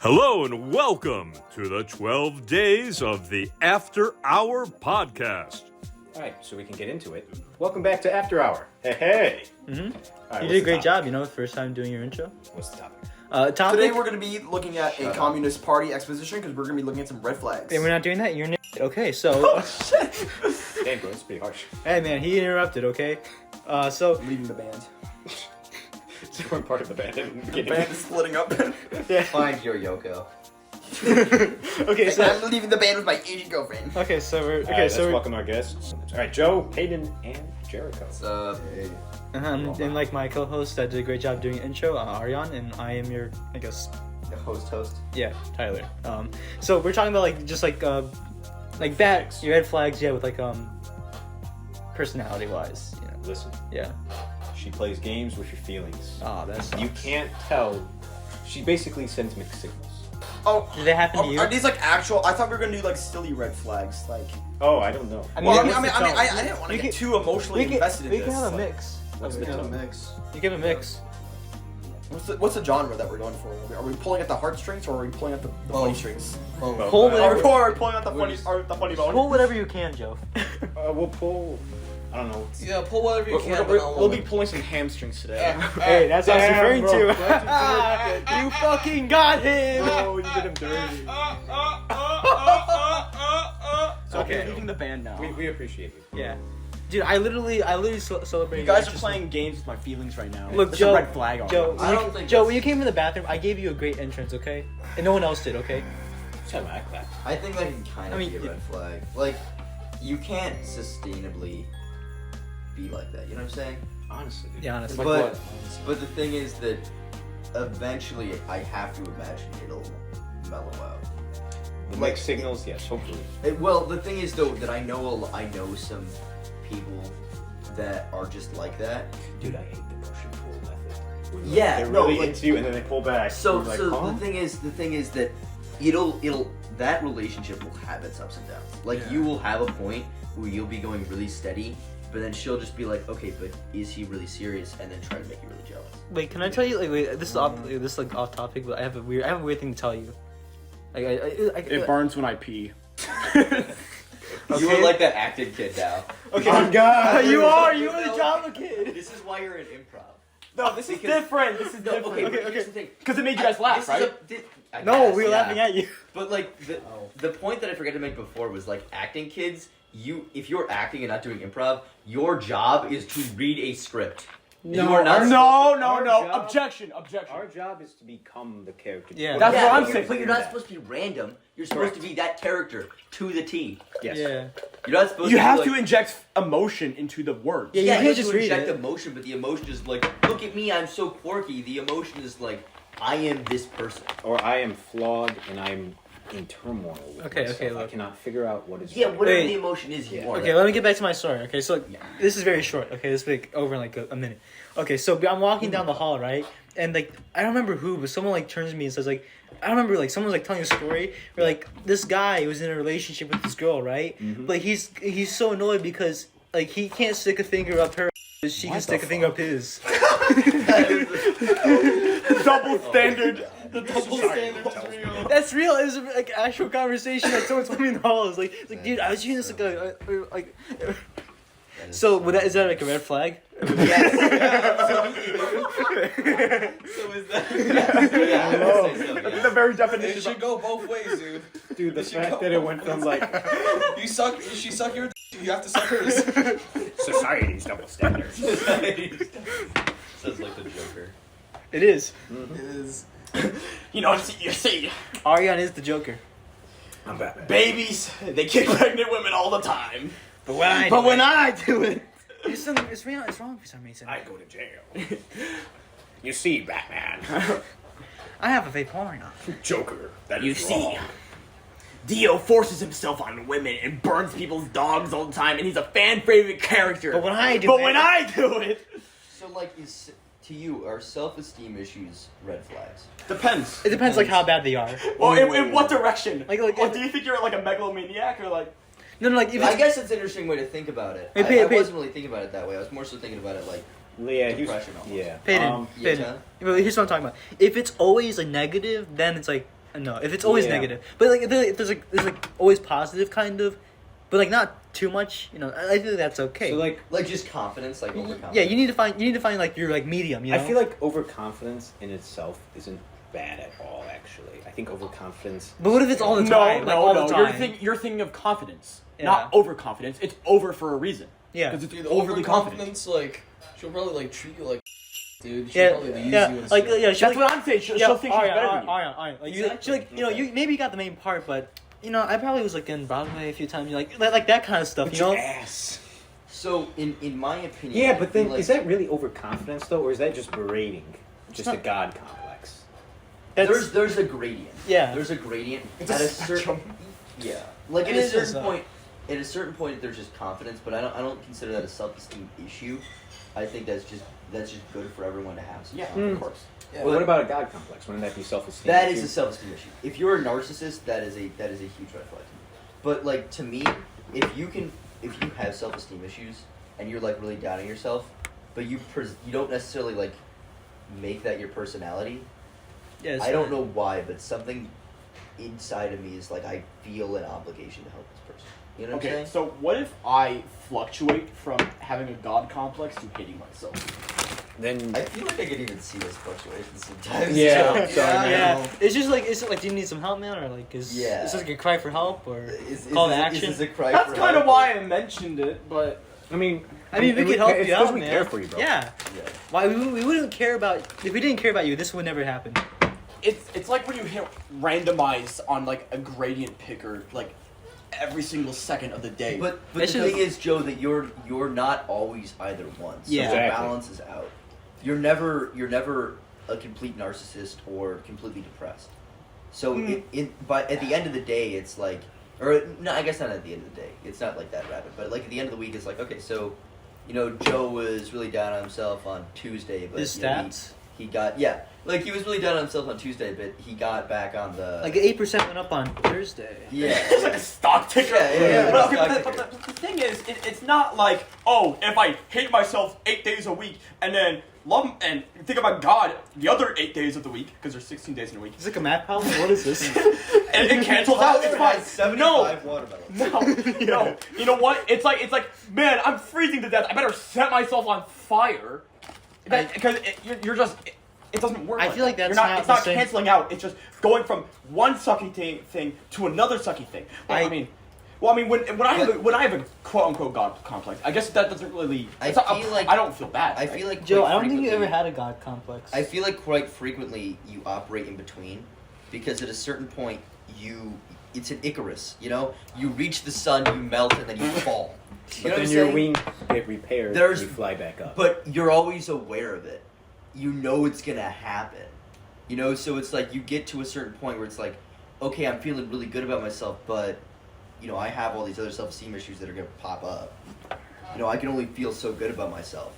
Hello and welcome to the 12 days of the After Hour podcast. All right, so we can get into it. Welcome back to After Hour. Hey. Mm-hmm. Right, You did a great job, first time doing your intro. What's the topic? Today we're going to be looking at a Communist Party exposition because we're going to be looking at some red flags. And we're not doing that, you're an idiot. Okay, so... Oh, shit! Damn, bro, it's pretty harsh. Hey, man, he interrupted, okay? So... Leaving the band. So we're part of the band. The band is splitting up. Yeah. Find your Yoko. Okay, so... I'm leaving the band with my Asian girlfriend. Okay, so we're... Okay, Let's so we're... welcome our guests. All right, Joe, Hayden, and Jericho. What's up? And like my co-host that did a great job doing the intro, Aryan, and I am your, I guess... The host. Yeah, Tyler. So we're talking about, like bad... Your red flags, yeah, with, personality-wise, you know. Listen, Yeah. she plays games with your feelings. Oh, that's... You can't tell. She basically sends mixed signals. Oh, Did that happen to you? Are these like actual? I thought we were going to do like silly red flags. Like, Oh, I don't know. I mean, well, what's the tone? I didn't want to get too emotionally invested in we this. can have a like, mix. What's the tone? mix. You give a mix. What's the genre that we're going for? Are we pulling at the heartstrings or are we pulling at the funny strings? Pull Are we whatever, pulling at the funny bone? pull whatever you can, Joe. We'll pull. I don't know. Yeah, pull whatever you can. We'll be pulling some hamstrings today. Hey, that's what I was referring bro. to. You fucking got him. Oh, you did him dirty. Okay. We're leaving the band now. We appreciate you. Yeah, dude, I literally celebrated. You guys are playing games with my feelings right now. Look, There's Joe. a red flag on Joe, it. I don't think Joe, that's- when you came in the bathroom, I gave you a great entrance, okay? And no one else did, okay? Tell me like that. I think that can kind of I mean, be a red flag. Like, you can't sustainably be like that. You know what I'm saying? Honestly. Dude. Yeah, honestly. Like But- what? But the thing is that eventually, I have to imagine it'll mellow out. The mixed signals, yes, hopefully. Well, the thing is though that I know some people that are just like that. Dude, I hate the push and pull method. Where, Yeah, they're no, really like- into you and then they pull back. So, You're like, so huh? the thing is that it'll that relationship will have its ups and downs. Like you will have a point where you'll be going really steady, but then she'll just be like, okay, but is he really serious? And then try to make you really jealous. Wait, can I tell you? Wait, this is off topic, but I have a weird thing to tell you. It burns when I pee. You are like that acted kid now. Okay. Oh, God. You are the drama kid. This is why you're in improv. No, this is Because- different. This is No, different. okay, but here's the thing. Because it made you guys laugh, This right? is I No, guess, we were yeah. laughing at you. But like the point that I forgot to make before was like acting kids. If you're acting and not doing improv, your job is to read a script. You are not No. Our job- Objection. Our job is to become the character. Yeah. That's what I'm but saying. But you're not supposed to be random. You're supposed to be that character to the T. Yes. Yeah. You're not supposed You to. have be to inject emotion into the words. Yeah, Yeah, you you can't have just to read inject it. emotion, but the emotion is like, look at me, I'm so quirky. The emotion is like, I am this person. Or I am flawed and I'm in turmoil with Okay, myself. okay, I look. cannot figure out what is Yeah, right. whatever Wait. the emotion is, you Yeah. are. Okay, that. let me get back to my story. Okay, so this is very short. Okay, this is like over in like a minute. Okay, so I'm walking down the hall, right? And like I don't remember who, but someone like turns to me and says like, I don't remember, like someone's like telling a story where like this guy was in a relationship with this girl, right? But he's so annoyed because like he can't stick a finger up her, but she can stick a finger up his. Double standard. The double standard is real. That's real. It was like actual conversation. Like someone told me in the hall. It's like, dude, I was using this like. So is that like a red flag? Yes. So is that? Yeah, I would say so, That's yeah. the very It definition. should go both ways, dude. Dude, the It should fact go that it both went from ways. like She suck your you have to suck hers. society's double standards. Sounds like the Joker. It is. It is. You see, Aryan is the Joker. I'm Batman. babies, they kick pregnant women all the time. But when I do it, it's wrong for some reason. I go to jail. You see, Batman. I have a vape porn on. Joker. That You is see, wrong. Dio forces himself on women and burns people's dogs all the time, and he's a fan favorite character. But when I do But it, when I do it, So like, to you, are self-esteem issues red flags? depends. it depends like how bad they are. Well, in what direction? Like, do you think you're like a megalomaniac or like? No, like if I it's, guess it's an interesting way to think about it. Hey, I Peyton. wasn't really thinking about it that way. I was more so thinking about it like, Yeah, he was, Depression almost. yeah. Peyton, yeah, Peyton. Well, here's what I'm talking about. If it's always a negative, then it's like No, if it's always Yeah. negative, but like if there's like always positive kind of, but like not too much. You know, I think that's okay. So like, Like just confidence, like overconfidence. yeah, you need to find like your like medium. You know, I feel like overconfidence in itself isn't bad at all. Actually, I think overconfidence. But what if it's all the time? like, all the time? You're thinking of confidence, Yeah. not overconfidence. It's over for a reason. Yeah. Because it's Dude, overly confident. overconfidence, like, she'll probably, like, treat you like dude. She'll Yeah, probably use yeah, you and like stuff. yeah. She That's like, what I'm saying. She'll yeah, think she's better than you. Alright. Like, Exactly. she like you know you maybe got the main part, but you know I probably was like in Broadway a few times. Like that kind of stuff. But You know. your ass. So in my opinion, Yeah, I but feel then like is that really overconfidence though, or is that just berating? Just a not- god complex. That's, there's a gradient. Yeah. There's a gradient It's at a a certain yeah. Like It at a is just certain that. point, at a certain point, there's just confidence, but I don't consider that a self-esteem issue. I think that's just good for everyone to have. Some Yeah, confidence. of course. Yeah. Well, what about a god complex? Wouldn't that be self-esteem? That is issue? a self-esteem issue. If you're a narcissist, that is a huge red flag to me. But like to me, if you have self-esteem issues and you're like really doubting yourself, but you don't necessarily like make that your personality. yeah, I don't know why, but something inside of me is like I feel an obligation to help this person. You know what I'm Okay, saying? so what if I fluctuate from having a god complex to hating myself? Then I feel like I could even see those fluctuations sometimes. Yeah. too. Sorry, man. Yeah, it's just like, do you need some help, man, or like is Yeah. this like a cry for help or Is call to this- action? Is this a cry That's for kind of help? why I mentioned it, but I mean, we could help it's you 'cause out, we man. care for you, bro. Yeah, Yeah. why we wouldn't care about if we didn't care about you, this would never happen. it's like when you hit randomize on like a gradient picker like every single second of the day. But the It's just- thing is, Joe, that you're not always either one. So Yeah. it Exactly. balances out. You're never a complete narcissist or completely depressed. So but at the end of the day, it's like, or no, I guess not at the end of the day. It's not like that rapid. But like at the end of the week, it's like, okay, so, you know, Joe was really down on himself on Tuesday, but His you know, stats, he got like he was really down on himself on Tuesday, but he got back on the like 8% went up on Thursday. yeah. It's like a stock ticker. Yeah, But, stock but ticker. the thing is, it's not like, oh, if I hate myself 8 days a week and then love and think about God the other 8 days of the week, because there's 16 days in a week, It's like a math problem. What is this? and it cancels out. It's fine. No, watermelons. no. You know what? It's like, man, I'm freezing to death. I better set myself on fire. Because you're just. It doesn't work. I feel like that's You're not It's the not same- canceling out. It's just going from one sucky thing to another sucky thing. Well, I mean, when I have a quote unquote god complex, I guess that doesn't really. I it's not- feel like- I don't feel bad. I right? feel like Joe, quite I don't think you ever frequently- had a god complex. I feel like quite frequently you operate in between, because at a certain point it's an Icarus. You know, you reach the sun, you melt, and then you fall. You know But what then I'm your saying? wings get repaired There's- and you fly back up. But you're always aware of it. You know it's gonna happen. You know, so it's like you get to a certain point where it's like, okay, I'm feeling really good about myself, but you know, I have all these other self-esteem issues that are gonna pop up. You know, I can only feel so good about myself.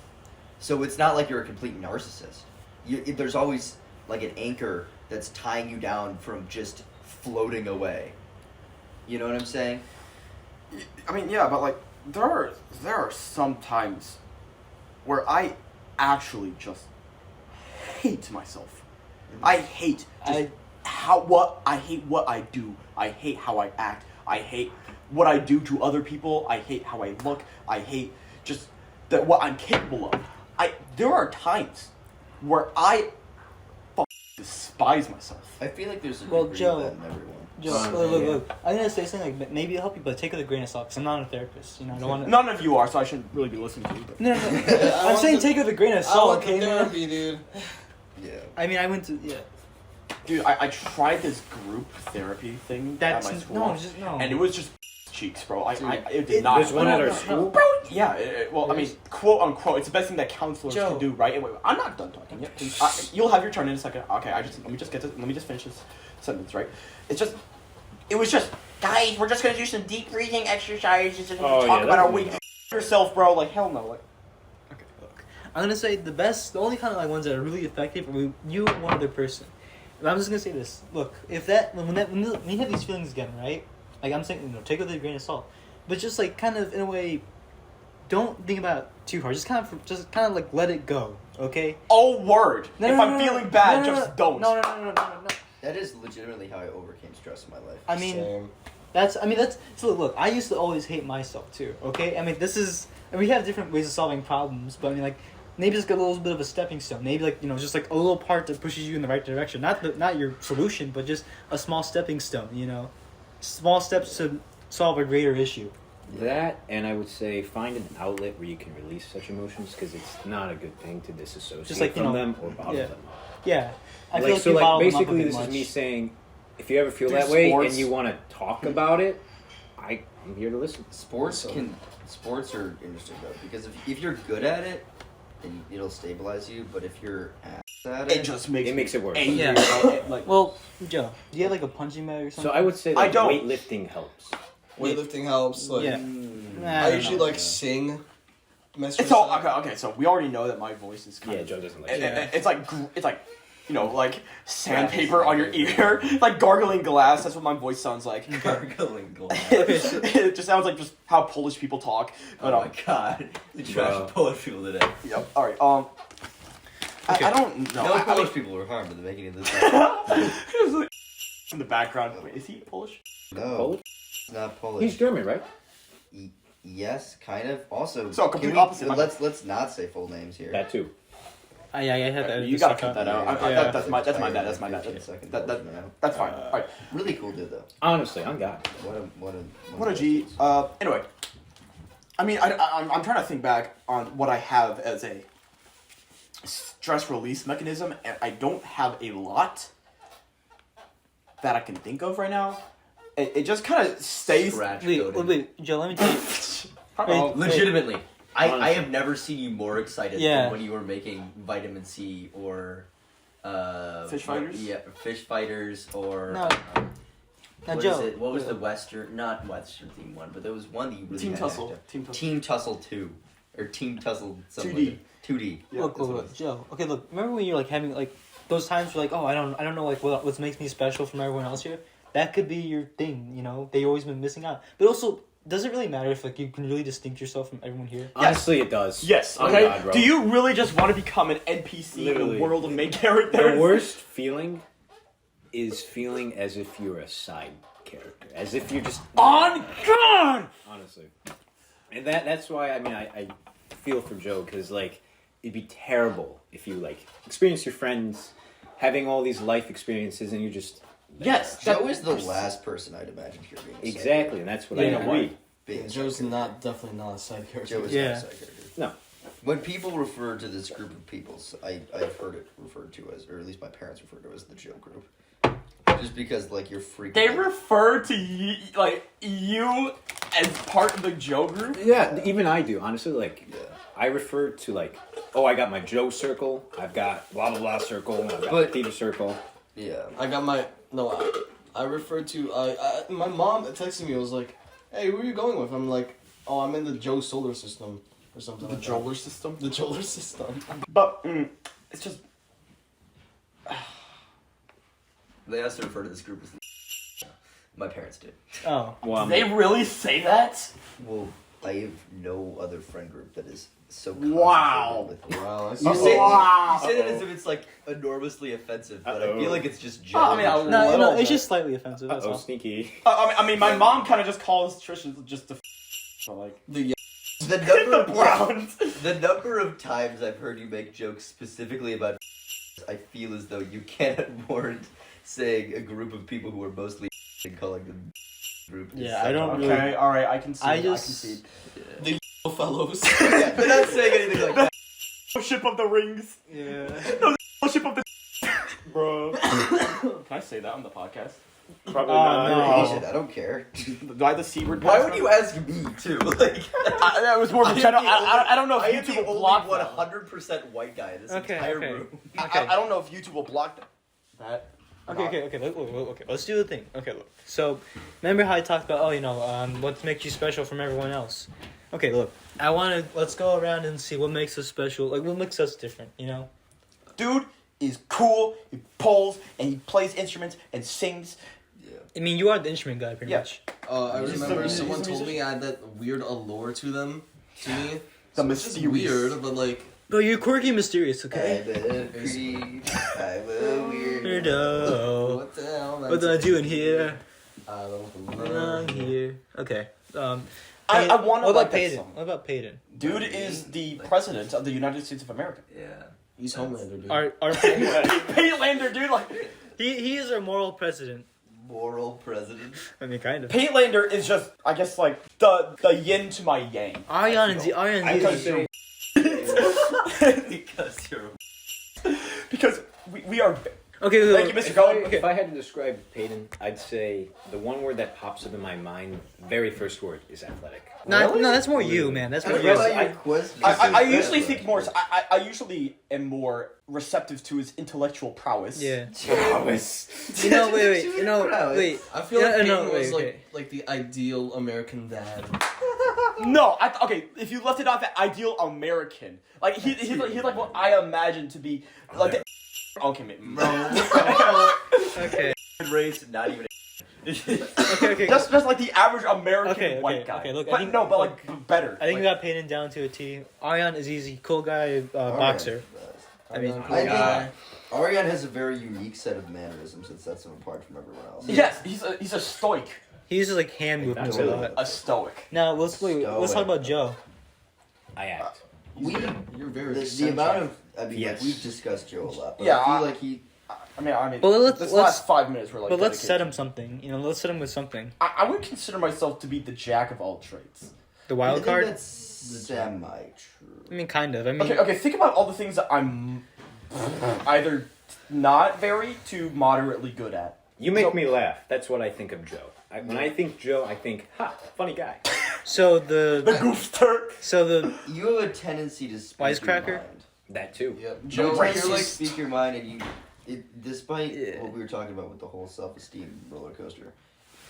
So it's not like you're a complete narcissist. There's always like an anchor that's tying you down from just floating away. You know what I'm saying? I mean, yeah, but like there are some times where I actually just hate myself. I hate just I hate what I do. I hate how I act. I hate what I do to other people. I hate how I look. I hate just what I'm capable of. There are times where I despise myself. I feel like there's a Well, degree Joe- of that in everyone. Joe, look. I'm gonna say something like maybe it'll help you, but take it with a grain of salt. Cause I'm not a therapist. You know, I don't want to. None of you are, so I shouldn't really be listening to you. But. No. I'm want saying the- take it with a grain of I salt, want okay, the man? therapy, dude. Yeah. I mean, I went to Dude, I tried this group therapy thing That's at my school. no, just no. And it was just cheeks, bro. It It- did not. There's one at our no. school. Bro, yeah. Well, I mean, quote unquote, it's the best thing that counselors Joe. can do, right? Wait, I'm not done talking yet. Please. You'll have your turn in a second. Okay, let me just finish this sentence, right? It was just, guys, we're just gonna do some deep breathing exercises and Oh, talk yeah, about our that's week. Yourself, bro. Like hell no. Like, Okay, look. I'm gonna say the only kind of like ones that are really effective are you and one other person. And I'm just gonna say this. Look, if when you have these feelings again, right? Like I'm saying, take it with a grain of salt, but just like kind of in a way, don't think about it too hard. Just kind of like let it go, okay? oh word. No, if no, I'm no, no, feeling bad, no, no, just no, don't. No. That is legitimately how I overcame stress in my life. I mean, Same. that's so. Look, I used to always hate myself too. Okay, I mean, and we have different ways of solving problems, but I mean, like, maybe just get a little bit of a stepping stone. Maybe like just like a little part that pushes you in the right direction. Not your solution, but just a small stepping stone. Small steps to solve a greater issue. That, and I would say find an outlet where you can release such emotions, because it's not a good thing to disassociate Just like, from them or bottle yeah. them. Yeah, I Like, feel like so you like bottle them up a basically bit this much. is me saying, if you ever feel Do that way sports. and you want to talk about it, I'm here to listen. Sports are interesting though, because if you're good at it, then it'll stabilize you. But if you're ass at It it, just makes It makes it worse. angry. Yeah. Like, Well, Joe, do you have like a punching bag or something? So I would say I like don't. weightlifting helps. Weightlifting helps. Like, Yeah. I don't usually know. like sing. it's all okay. So we already know that my voice is kind Yeah, of. Joe doesn't like it- it. It's like like sandpaper on your ear, like gargling glass. That's what my voice sounds like. gargling gold. It just sounds like just how Polish people talk. Oh But my god, the trash Wow. Polish people today. yep. All right. I don't know. No I Polish people were harmed in the making of this. in the background. Wait, is he Polish? No, Polish? it's not Polish. He's German, right? Yes, kind of. Also, So, can complete we- opposite. Let's not say full names here. That too. Yeah, I had that. You gotta cut that out. Yeah. That's my bad. That's my bad. That's fine. All right. Really cool dude though. Honestly, on God. What a G. Anyway, I mean, I'm trying to think back on what I have as a stress release mechanism, and I don't have a lot that I can think of right now. It just kind of stays. Scratch Wait, coding. Joe, let me tell you. Uh-oh. Legitimately, I Honestly. have never seen you more excited Yeah. than when you were making vitamin C or Fish Fighters? Yeah, fish fighters or No. Now, what Joe. is it? What was the not Western theme one, but there was one that you really Team had Tussle. active. Team Tussle. Team Tussle 2 or Team Tussle something 2D. like that. 2D. Yeah, Look, that's what it is. Joe. Okay, look. Remember when you're like having like those times where like, oh, I don't know like what makes me special from everyone else here. That could be your thing. They always been missing out. But also, does it really matter if like you can really distinct yourself from everyone here? Honestly, it does. Yes. On Okay. God, bro. Do you really just want to become an NPC in Literally. the world of main characters? The worst feeling is feeling as if you're a side character, as if you're just On God. honestly, and that's why I feel for Joe, because like it'd be terrible if you like experience your friends having all these life experiences and you just Yes. Joe is the last person I'd imagine here being a side exactly, and that's what Yeah. I agree. being Yeah, a Joe's side not definitely not a side character. character. Joe is Yeah. not a side character. No. When people refer to this group of people, I've heard it referred to as, or at least my parents referred to it as the Joe group. Just because, like, you're freaking... They refer to you as part of the Joe group. Yeah, even I do, honestly. Like, Yeah. I refer to like, oh, I got my Joe circle, I've got blah blah blah circle, I've got But- Peter circle. Yeah. I got my I referred to my mom texted me. It was like, "Hey, who are you going with?" I'm like, "Oh, I'm in the Joe solar system or something." The like Joler system. that. The Joler system. But it's just They also refer to this group as the... My parents did. Oh. Well, they really say that. Well, I have no other friend group that is so Wow. concentrated with... Wow. I You see. say, Wow. you say that as if it's, like, enormously offensive, but I Uh-oh. feel like it's just Joe. I mean, I No, little it's bit. just slightly offensive. That's oh, all. sneaky. I mean, my mom kind of just calls Trisha just to so like The the number the of Browns. The number of times I've heard you make jokes specifically about I feel as though you can't warrant saying a group of people who are mostly and calling them group. is Yeah, I such don't a- really- Okay, all right, I can see. I I just- can see. fellows. They're not saying anything like that. Fellowship of the Rings. Yeah. Fellowship of the. Bro. Can I say that on the podcast? Probably not. not. no. Asian, I don't care. Do I have the C word? Why would you ask me too? Like, That was more of a general. I don't know I am if YouTube the will only block that. 100% white guy in this Okay, entire okay. room. I don't know if YouTube will block that. Okay. Let's do the thing. Okay, look. So, remember how I talked about, what makes you special from everyone else? Okay, look. Let's go around and see what makes us special. Like, what makes us different, Dude is cool. He pulls and he plays instruments and sings. I mean, you are the instrument guy, pretty Yeah. much. I He's remember a- someone he's a told me I had that weird allure to me. The It's just mysterious. weird, but like But you're quirky and mysterious, I'm okay? a creep. I'm a weird Weirdo. What the hell? What am I doing here? I don't Belong know. here. Okay. I Peyton- wanna What about like that Peyton? song. What about Peyton? Dude is the president of the United States of America. Yeah. He's Homelander, dude. Our Paylander, dude, like he is our moral president. Moral president. I mean, kind of. Paylander is just, I guess, like the yin to my yang. Aryan and I was Z. Because you're. Because we are. Okay, Thank you, Mr. Cullen. Okay. If I had to describe Peyton, I'd say the one word that pops up in my mind, very first word, is athletic. No, that's more you, man. That's more What you. about I- your question? I usually think more. I usually am more receptive to his intellectual prowess. Yeah. Prowess. You know, wait. You know, Prowess. wait. I feel Yeah, like Peyton no, was wait, like the ideal American dad. No, okay. If you left it off at ideal American, like he's like what I imagine to be like. The, okay, Okay. race, not even. Okay. just like the average American Okay, white guy. okay, look, I but think- no, but like better. I think we like, got Peyton down to a T. Aryan is easy, cool guy, boxer. I mean, I guy. think Ariane has a very unique set of mannerisms that sets him apart from everyone else. yes, he's a stoic, he uses like hand movements a Really? lot. a stoic. Now let's talk about Joe. I act. We You're very the amount of Yes. like, we've discussed Joe a lot, but Yeah, I feel like he. I mean, But let's- this let's- last 5 minutes were like. But let's set dedicated. him something. You know, let's set him with something. I would consider myself to be the jack of all trades. The I wild think card. That's semi-true. I mean, kind of. I mean, Okay. Think about all the things that I'm either not very to moderately good at. You make So- me laugh. That's what I think of Joe. When I think Joe, I think, funny guy. so The the goofster. so the You have a tendency to speak Wisecracker? your mind. That too. Yeah, Joe, racist. you're You like speak your mind, and despite Yeah. what we were talking about with the whole self-esteem roller coaster,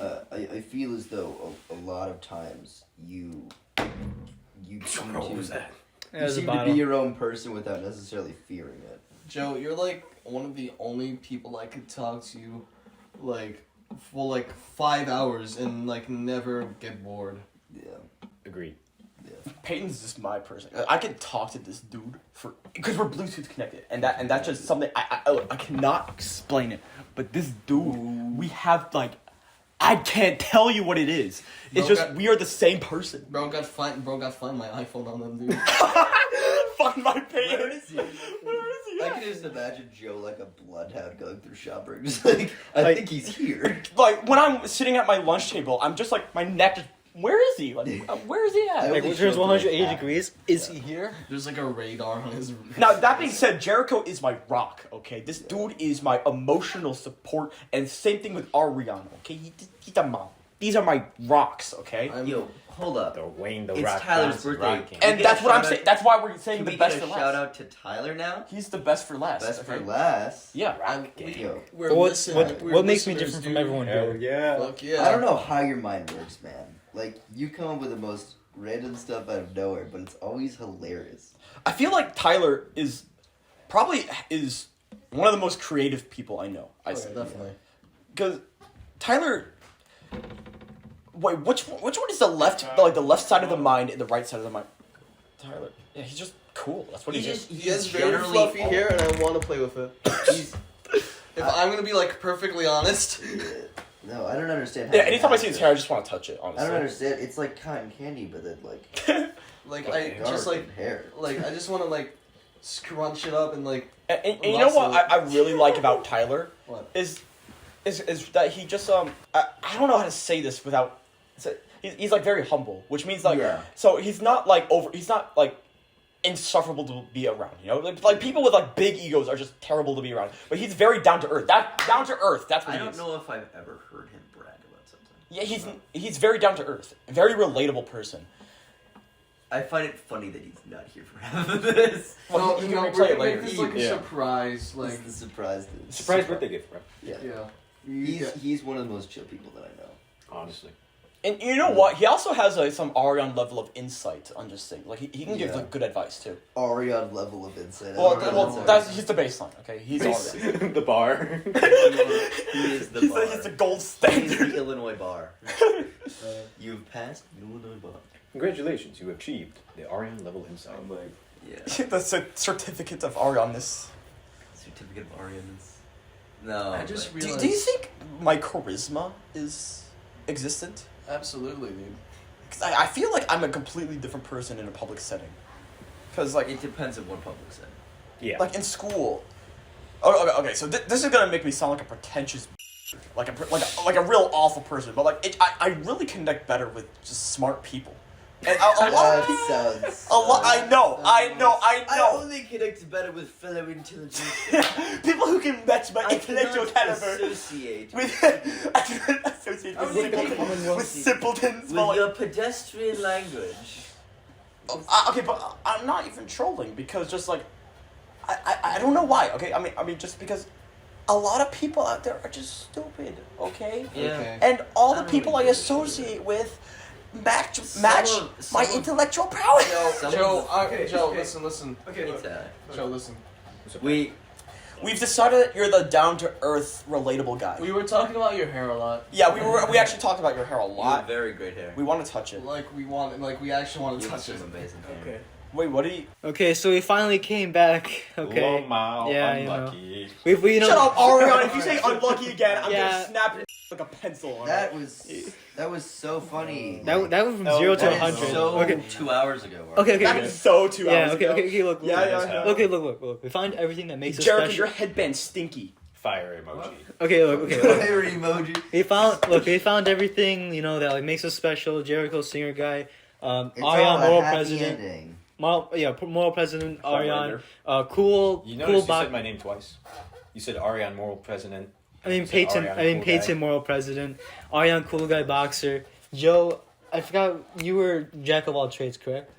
I feel as though a lot of times you come What to was that? that you was a seem to bottle. be your own person without necessarily fearing it. Joe. You're like one of the only people I could talk to, like for like 5 hours and like never get bored. Yeah. Agreed. Peyton's just my person. I could talk to this dude for because we're Bluetooth connected, and that's just something I cannot explain it. But this dude, we have like, I can't tell you what it is. It's Bro, just got- we are the same person. Bro got find my iPhone on them, dude. Fuck my Peyton. Where is he? Where is he I at? can just imagine Joe like a bloodhound going through shopping. Just like, I Like- think he's here. Like when I'm sitting at my lunch table, I'm just like my neck just. Where is he? Like, where is he at? I Like, only it turns showed like 180 half. degrees. Is he here? There's like a radar on his. Now that being said, Jericho is my rock. Okay, this dude is my emotional support, and same thing with Ariana. Okay, he's a mom. These are my rocks. Okay, Yo, hold up. The Wayne the It's Rock Tyler's Johnson birthday. Rock King. and get a that's what I'm shout saying. out- That's why we're saying Can the we best get for a shout last. out to Tyler now? He's the best for last. Best for okay? last. Yeah. Yo, We're What listeners, we're what makes me listeners, different from dude. everyone here? yeah. Fuck yeah. I don't know how your mind works, man. Like, you come up with the most random stuff out of nowhere, but it's always hilarious. I feel like Tyler is probably one of the most creative people I know. I Oh, say yeah, definitely. because Tyler. Wait, which one is the left side of the mind and the right side of the mind? Tyler. Yeah, he's just cool. That's what he is. He has very fluffy hair, and I want to play with it. He's, If I'm gonna be like perfectly honest, no, I don't understand how Yeah, he anytime I has see his it. hair, I just want to touch it. I Honestly. don't understand. It's like cotton candy, but then like like I dark just like hair. I just want to like scrunch it up and like And you know what I really like about Tyler what? is that he just I don't know how to say this without he's like very humble, which means like Yeah. so he's not like insufferable to be around, you know? Like people with like big egos are just terrible to be around. But he's very down to earth. Down to earth, that's what I he don't is. know if I've ever heard him brag about something. Yeah, he's very down to earth. Very relatable person. I find it funny that he's not here for half of this. Well, he can we're replay gonna it later. make this like a Yeah. surprise, like This is the surprise. Surprise birthday gift, bro. Yeah. yeah. He's one of the most chill people that I know. Honestly. And you know what? He also has some Arion level of insight on just things. Like he can give Yeah. like good advice too. Arion level of insight. Well, Arion he's the baseline. Okay, he's Arion. the bar. He is the He's bar. the gold He is standard. the Illinois bar. You've passed Illinois bar. Congratulations, you achieved the Arian level insight. Yeah. The certificate of Arianness. Certificate of Arianness. No. I just but- realized. Do you think my charisma is existent? Absolutely, dude. Because I feel like I'm a completely different person in a public setting. Because, like, It depends on what public setting. Yeah. like in school. Oh, okay. So this is gonna make me sound like a pretentious, like a real awful person. But like, I really connect better with just smart people. And a lot of people. sounds. A lot. I know. I only connect better with fellow intelligent. People who can match my I intellectual cannot caliber. associate With I cannot associate I with only simpletons. can With simpletons. with but, like, your pedestrian language. okay, but I'm not even trolling because just like I don't know why. Okay, I mean just because a lot of people out there are just stupid. Okay, Yeah. Okay. and all the I don't people really I think so. associate with match Some my of- intellectual prowess. Joe, Okay, Joe, okay. listen. Okay, look. Pizza. Joe, listen. We've decided that you're the down to earth, relatable guy. We were talking about your hair a lot. Yeah, we actually talked about your hair a You have lot. very great hair. We want to touch it. Like we actually want to You have touch it. some amazing hair. Okay. Wait, what do you? Okay, so we finally came back. Okay. Lomao, Yeah, you know. unlucky. We you know. Shut up, Ariana. If you say unlucky again, I'm Yeah. gonna snap your like a pencil. On That it. was so funny. That went from Oh, 0 to that That is 100. so Okay. 2 hours ago. Okay. That is so 2 Yeah. hours Okay. ago. Okay. Look. Yeah. Okay. Look. We find everything that makes us Jericho, special. your headband's stinky. Fire emoji. Okay. Look. Okay. Fire emoji. We found everything that like makes us special. Jericho, singer guy. It's Ariane, all a moral happy president. ending. Moral president. Ariane. Frontrunner. Cool. You cool. noticed you said my name twice. You said Ariane, moral president. I mean You said Peyton. Ariane, cool Peyton, guy. moral president. Ariane, cool guy, boxer. Joe, I forgot you were jack of all trades, correct?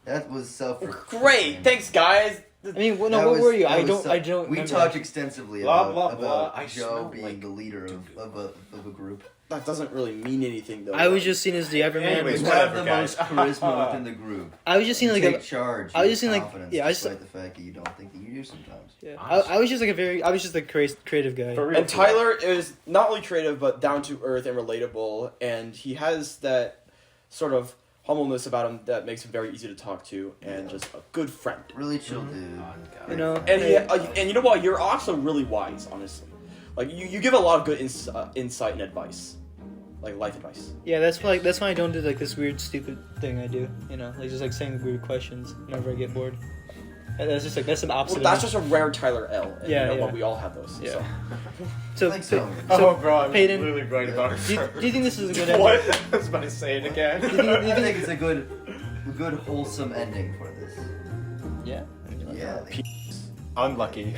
That was self. Great, thanks guys. I mean, what were you? I don't. We remember. talked extensively Blah, about, blah, blah. about I Joe smell being like the leader of a group. That doesn't really mean anything though. I was just seen as the everyman. Anyways, You with- have whatever, the most guys. charisma within the group. I was just seen You like take a. charge. I was you just have seeing, like- confidence, yeah, I just- despite the fact that you don't think that you do sometimes. Yeah, I was just like I was just a creative guy. For real. And Tyler is not only creative but down to earth and relatable, and he has that sort of humbleness about him that makes him very easy to talk to, and just a good friend. Really chill dude. You know. And and you know what? You're also really wise, honestly. Like you give a lot of good insight and advice, like life advice. Yeah, that's why I don't do like this weird stupid thing I do. You know, like just like saying weird questions whenever I get bored. And that's just like that's an opposite. Well, that's of just a rare Tyler L. And Yeah, you know yeah. what? We all have those. Yeah. So. so. Like so. Oh, bro, I'm Peyton, really right about it. do you think this is a good ending? What? I was about to say it again. I think it's a good wholesome ending for this. Yeah. Yeah. Unlucky.